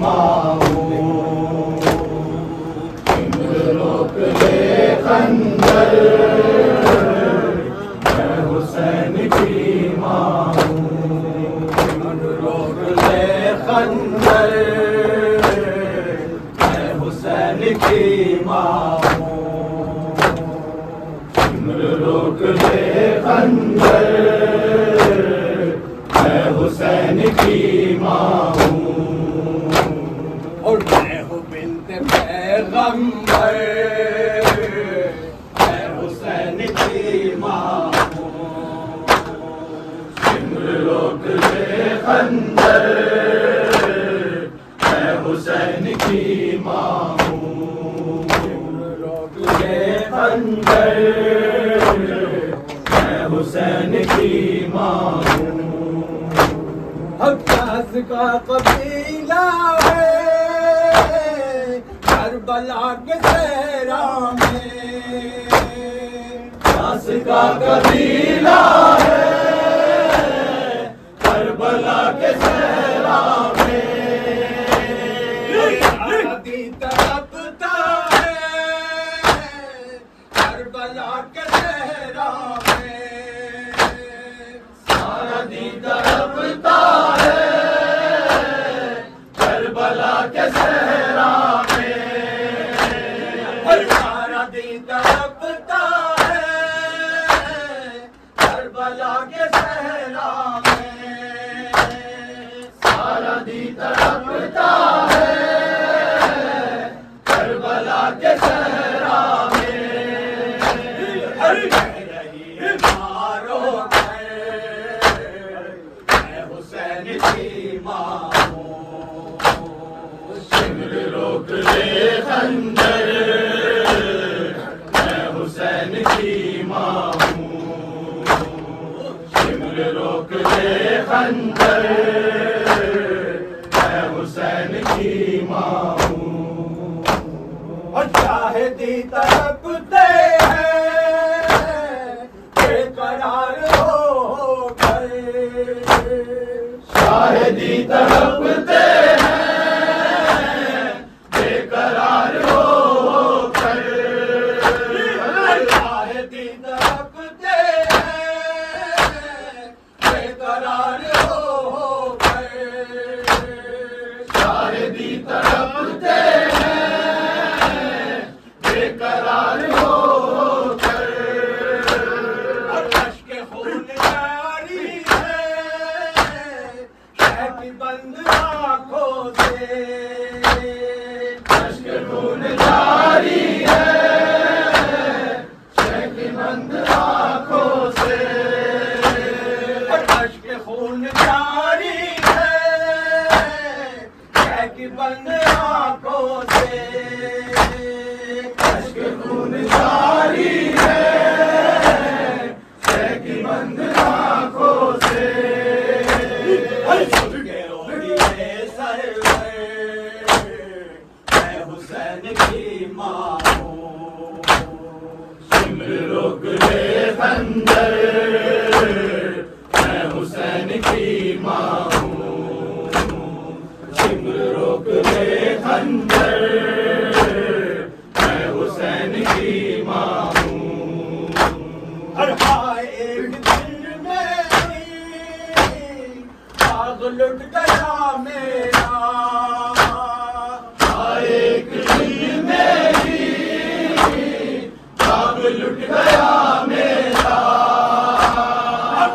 माँ हूँ। रोक ले खंजर, मैं हुसैन की माँ हूँ। रोक ले खंजर, मैं हुसैन की माँ हूँ। रोक ले खंजर, मैं हुसैन की माँ हूँ। और मैं हूँ बिन्ते पैगंबर, मैं हुसैन की माँ हूँ। सिमर रोक ले खंजर, मैं हुसैन की माँ हूँ। रोक ले खंजर, मैं हुसैन की माँ हूँ। अब्बास का कबीला है करबला के सहरा में। अब्बास का कबीला है करबला के सहरा में। आदि तड़पता है करबला के सहरा में। सारा दिन तड़पता करबला के सहरा में। सारा दिन तड़पता है करबला के सहरा में। सारा दिन तड़पता है करबला के सहरा में। रही मारो मैं हुसैन की माँ हूँ। सिमर रोक ले खंजर, मैं हुसैन की माँ हूँ। सिमर रोक ले खंजर, मैं हुसैन की माँ हूँ। और शाहिदी तड़पते हैं बेकरार हो गए। शाहिदी तड़पते बंद आँखों से। अश्क खून जारी है शेख बंद आँखों से। अश्क खून जारी है शेख बंद आँखों से। अश्क खून जारी है शेख बंद आँखों से। मैं हुसैन की माँ हूँ। सिमर रोक ले खंजर, मैं हुसैन की माँ हूँ। सिमर रोक ले खंजर, मैं हुसैन की माँ हूँ। हर हाय एक दिन मेरी आग लुट गया मेरा। एक दिन मेरी आग लुट गया मेरा।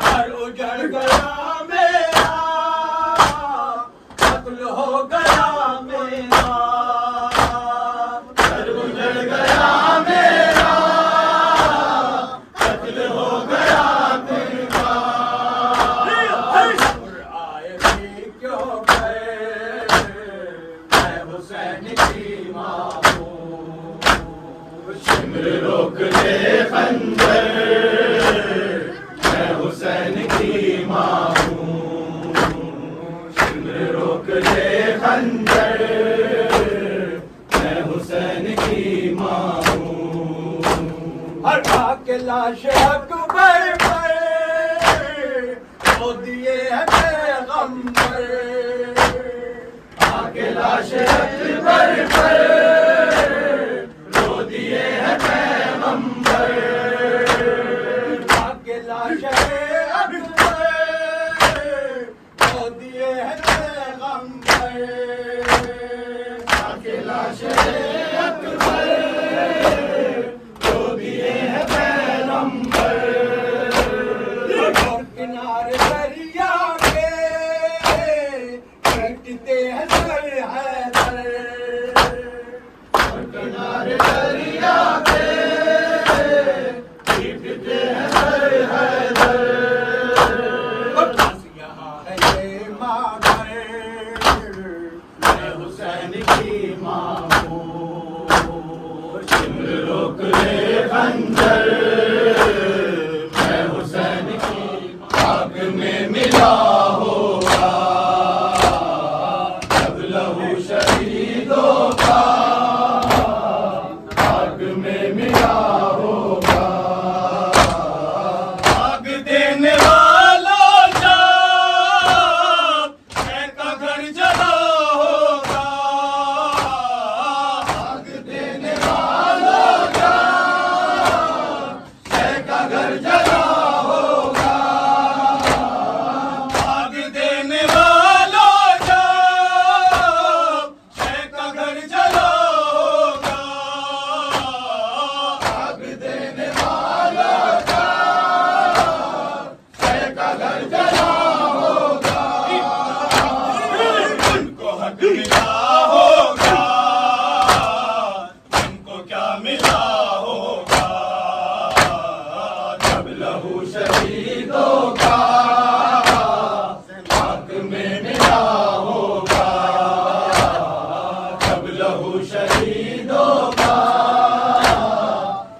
घर उजड़ गया मेरा, कत्ल हो गया मेरा। घर उजड़ गया मेरा, कत्ल हो गया मेरा। आए भी क्यों गए, मैं हुसैन की माँ हूँ। सिमर रोक ले खंजर, मैं हुसैन की माँ हूँ। सिमर रोक ले खंजर, मैं हुसैन की माँ हूँ। हटा के लाश अकबर पर वो दिए है पैगंबर। आके लाश लहू शहीदों का खाक में मिला होगा, जब लहू शहीदों का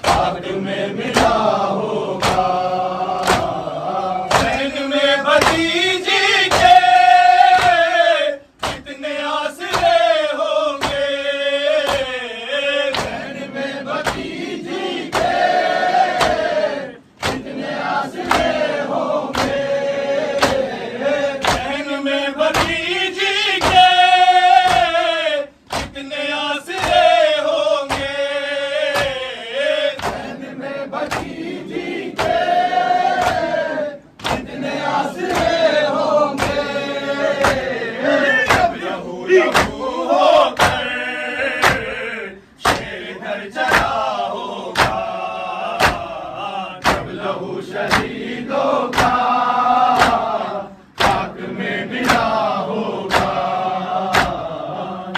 खाक में मिला होगा। जैन में भतीजी के कितने आसरे होंगे, जैन में भतीजी के कितने आसरे होंगे, जैन में भतीजी के कितने आसरे होंगे, जैन में भतीजी के कितने आसरे होंगे। जब लहू लहू होकर शेर घर चला होगा, जब लहू शहीदों का खाक में मिला होगा,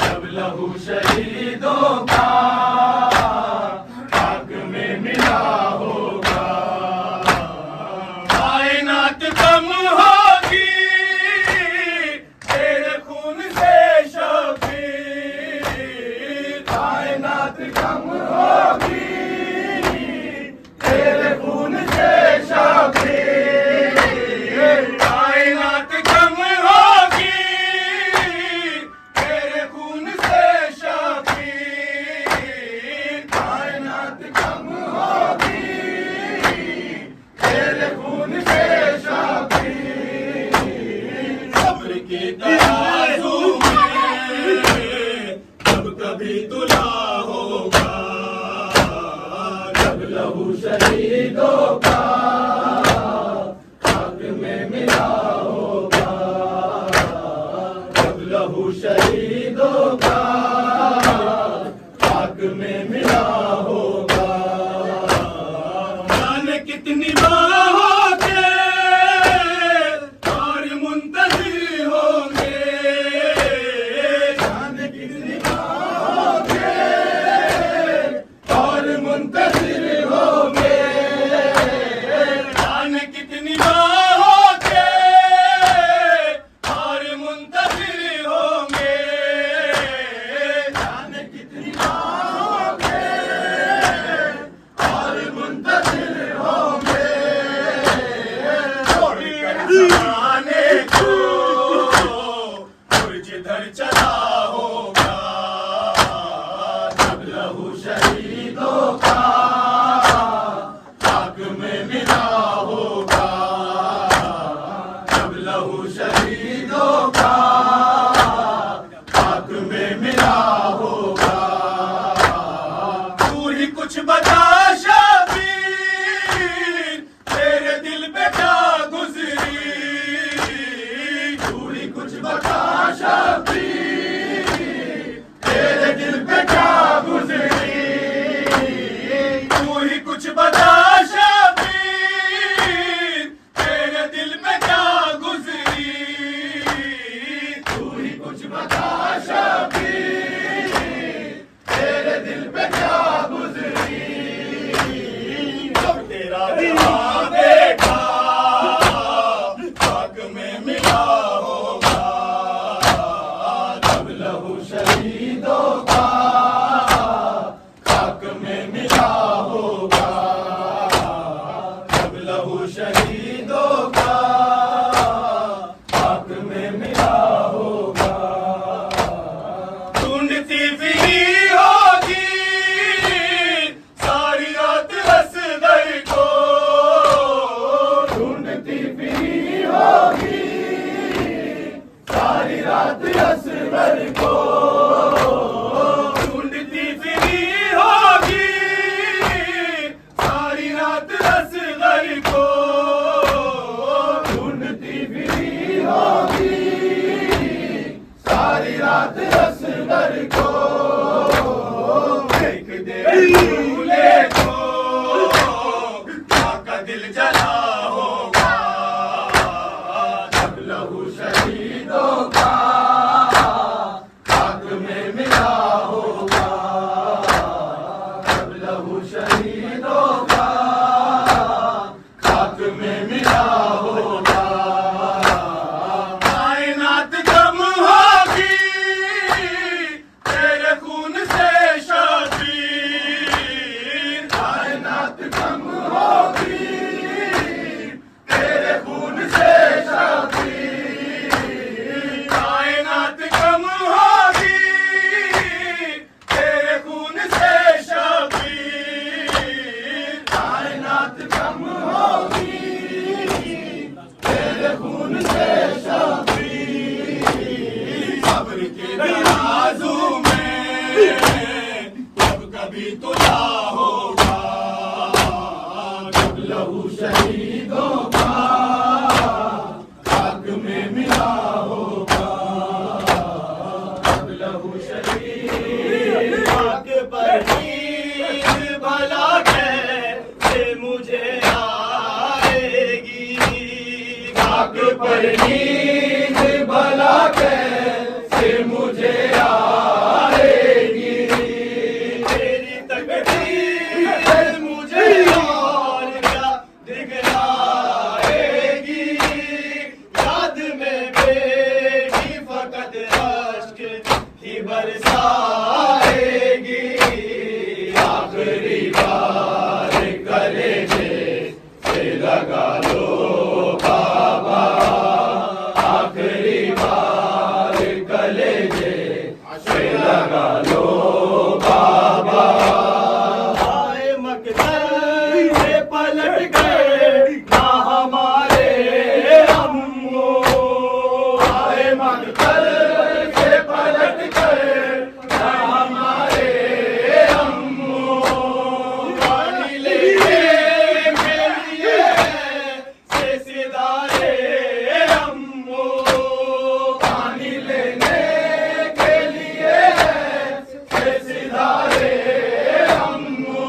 जब लहू शहीदों का खाक में मिला होगा। कायनात कम होगी तेरे खून से शबीर, कायनात कम होगी तेरे खून से शबीर, कायनात कम होगी तेरे खून से शबीर, कायनात कम होगी तेरे खून से शबीर। सब्र की तराजू में जब कभी तुला होगा, जब लहू शहीदों का खाक में मिला होगा, जब लहू शहीदों का खाक में मिला होगा। जाने कितनी बाहों के और मुंतज़िर होंगे, जाने कितनी बाहों के और मुंतज़िर होंगे, जाने कितनी बाहों के और मुंतज़िर होंगे, जाने कितनी बाहों के और मुंतज़िर होंगे। छोड़कर ज़माने को और जिधर चला होगा, जब लहू शहीदों का खाक में मिला होगा, जब लहू शहीदों का खाक में मिला होगा। तू ही कुछ बता शबीर तेरे दिल पे क्या गुजरी, तू ही कुछ बता शबीर तेरे दिल पे क्या गुजरी, तू ही कुछ बता शबीर तेरे दिल पे क्या गुजरी, तू ही कुछ बता शबीर तेरे दिल पे क्या गुजरी। जब तेरा जवान देखा खाक में मिला होगा, जब लहू शहीदों का खाक में मिला होगा, जब लहू शहीदों का खाक में मिला होगा। ढूंढती फिरी होगी सारी रात असगर को, ढूंढती फिरी होगी सारी रात असगर को, ढूंढती फिरी होगी सारी रात असगर को, में मिला होगा। कायनात कम होगी तेरे खून से शबीर, कायनात कम होगी तेरे खून से शबीर, कायनात कम होगी तेरे खून से शबीर, कायनात कम होगी तेरे खून से शबीर। सब्र के तराजू में जब कभी तुला होगा, जब लहू शहीदों का हक में मिला होगा, जब लहू शहीद हक पर नींद भला कैसे मुझे आएगी, हक पर नींद भला कैसे मुझे आएगी, तेरी तकदीर मुझे और क्या दिखलाएगी, याद में बेटी फकत अश्क ही बरसाएगी, आखिरी बार कलेजे से लगा लो बाबा, आखिरी बार कलेजे से लगा लो बाबा। आए मकदर से पलट गए ना हमारे अम्मो, आए मकदर से पलट गए ना हमारे अम्मो, पानी लेके मेरे से सिदारे अम्मो, पानी लेने के लिए से सिदारे अम्मो,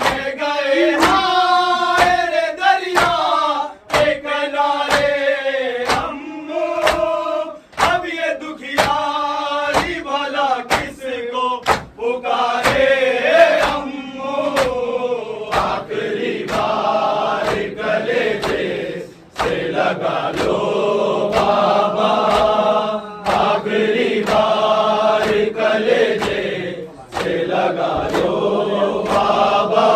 ले गए हाय दरिया के किनारे अम्मो, अब ये दुखियारी भला किसको पुकारे अम्मो, आखिरी बार कलेजे से लगा लो बाबा, आखिरी बार कलेजे से लगा लो बाबा।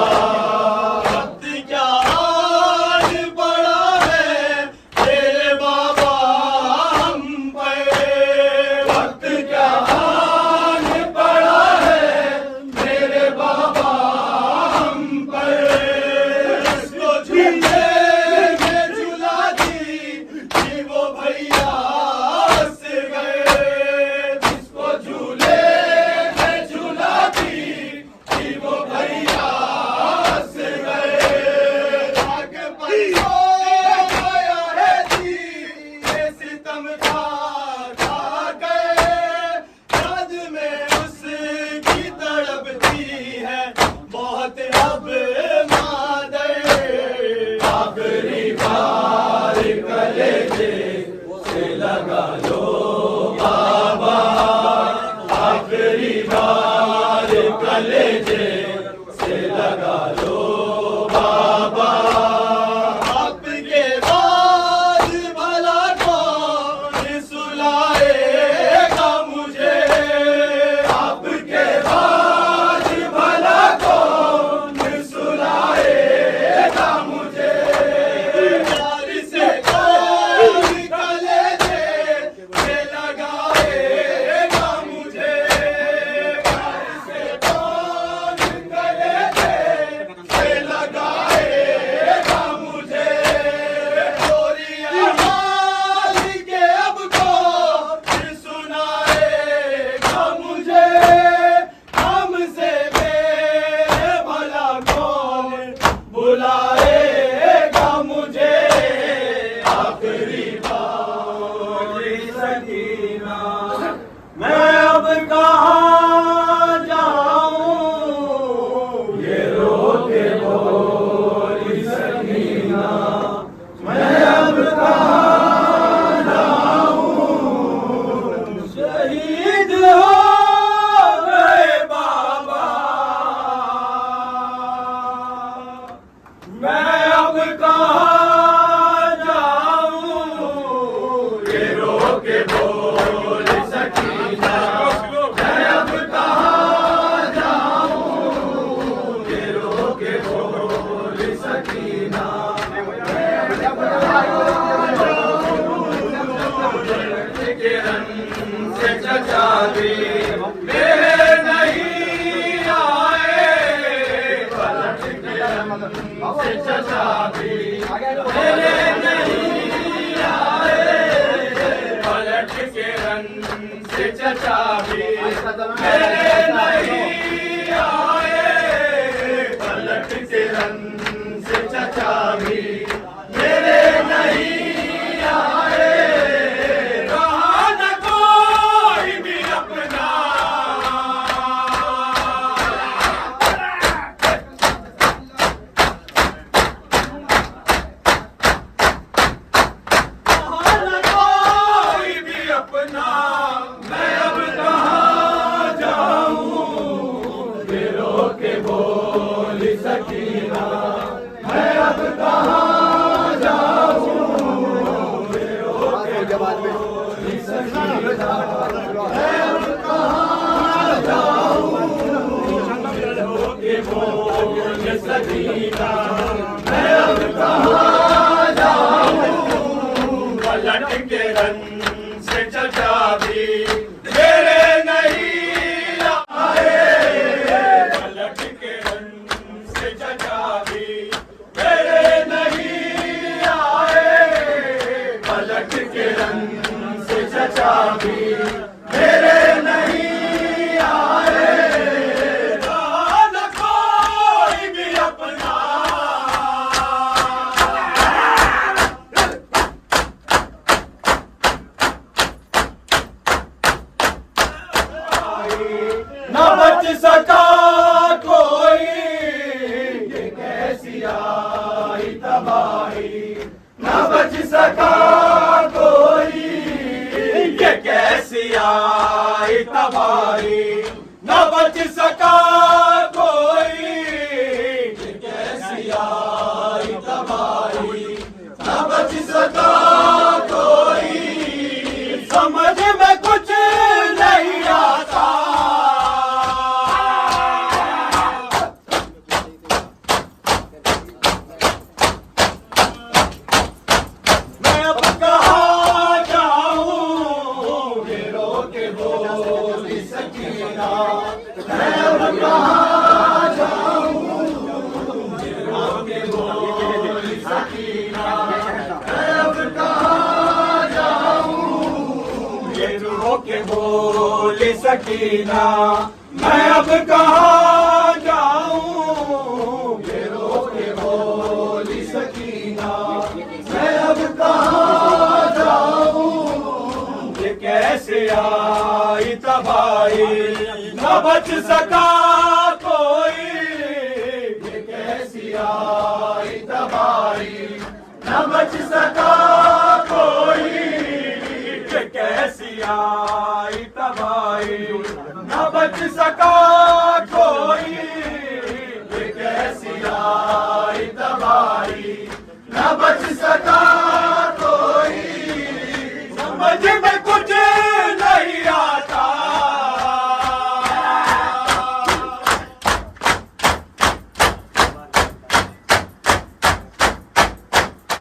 वक्त क्या आज पड़ा है तेरे बाबा हम पे, वक्त क्या आज पड़ा है तेरे बाबा हम पर, इसको झूठे में झुला दी भी मेरे नहीं आए, पलट के रंग से चचा भी मेरे नहीं आए, पलट के रंग से चचा भी मेरे नहीं आए, पलट के रंग से चचा भी मेरे नहीं आए, रहा न कोई भी अपना, रहा न कोई भी अपना, मैं अब कहाँ जाऊँ, दिलों के बोल सकीना, मैं अब कहाँ जाऊँ, दिलों के बोल सकीना, मैं अब कहाँ जाऊँ, दिलों के बोल सकीना, मैं अब कहाँ जाऊँ, पलट के रंग से चचा भी मेरे नहीं आए, पलट के रंग से चचा भी मेरे नहीं आए, पलट के रंग से चचा भी मेरे नहीं आए, रहा न कोई भी अपना, न बच सका कोई, ये कैसी आई तबाही, न बच सका कोई, ये कैसी आई तबाही, न बच सका कोई, ये कैसी आई तबाही, न बच सका कोई, समझ में कुछ नहीं आता, मैं अब कहाँ जाऊँ, हीरो के बोल सकीना, मैं अब कहाँ जाऊँ, हीरो के बोल सकीना, मैं अब कहाँ जाऊँ, हीरो के बोल सकीना, मैं अब कहाँ जाऊँ, हीरो के बोल सकीना, मैं अब कहाँ जाऊँ, ये कैसे आई तबाही, न बच सका कोई, ये कैसी आई तबाही, न बच सका